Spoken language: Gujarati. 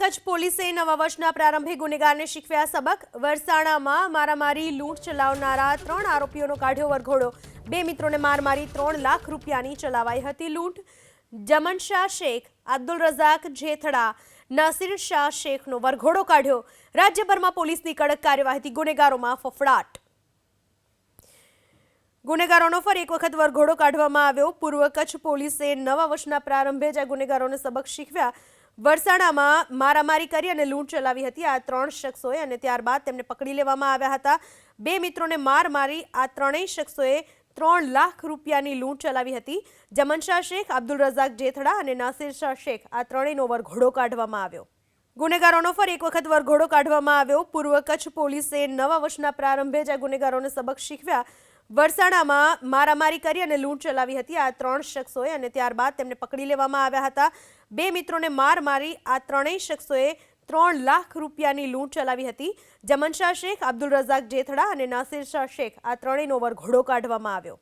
કચ્છ પોલીસે નવા વર્ષના પ્રારંભે ગુનેગારને શીખવ્યા સબક। વરસાણામાં મારામારી લૂંટ ચલાવનારા 3 આરોપીઓનો કાઢ્યો વરઘોડો। 2 મિત્રોને માર મારી 3 લાખ રૂપિયાની ચલાવાઈ હતી લૂંટ। જમન શાહ શેખ, અબ્દુલ રઝાક જેથડા, નાસિર શાહ શેખનો વરઘોડો કાઢ્યો। રાજ્યભરમાં પોલીસની કડક કાર્યવાહીથી ગુનેગારોમાં ફફડાટ। ગુનેગારોનો ફરી એક વખત વરઘોડો કાઢવામાં આવ્યો। પૂર્વ કચ્છ પોલીસે નવા વર્ષના પ્રારંભે જ ગુનેગારોને સબક શીખવ્યા। વરસાણામાં મારામારી કરી અને લૂંટ ચલાવી હતી આ 3 શખ્સોએ અને ત્યારબાદ તેમને પકડી લેવામાં આવ્યા હતા। 2 મિત્રોને માર મારી આ ત્રણેય શખ્સોએ 3 લાખ રૂપિયાની લૂંટ ચલાવી હતી। જમન શાહ શેખ, અબ્દુલ રઝાક જેથડા અને નાસિર શાહ શેખ આ ત્રણેયનો વરઘોડો કાઢવામાં આવ્યો। ગુનેગારોનો ફરી એક વખત વરઘોડો કાઢવામાં આવ્યો। પૂર્વ કચ્છ પોલીસે નવા વર્ષના પ્રારંભે જ ગુનેગારોને સબક શીખવ્યા। વરસાણામાં મારામારી કરી અને લૂંટ ચલાવી હતી આ 3 શખ્સોએ અને ત્યારબાદ તેમને પકડી લેવામાં આવ્યા હતા। 2 મિત્રોને માર મારી આ ત્રણેય શખ્સોએ 3 લાખ રૂપિયાની લૂંટ ચલાવી હતી। જમન શાહ શેખ, અબ્દુલ રઝાક જેથડા અને નાસિર શાહ શેખ આ ત્રણેયનો વરઘોડો કાઢવામાં આવ્યો।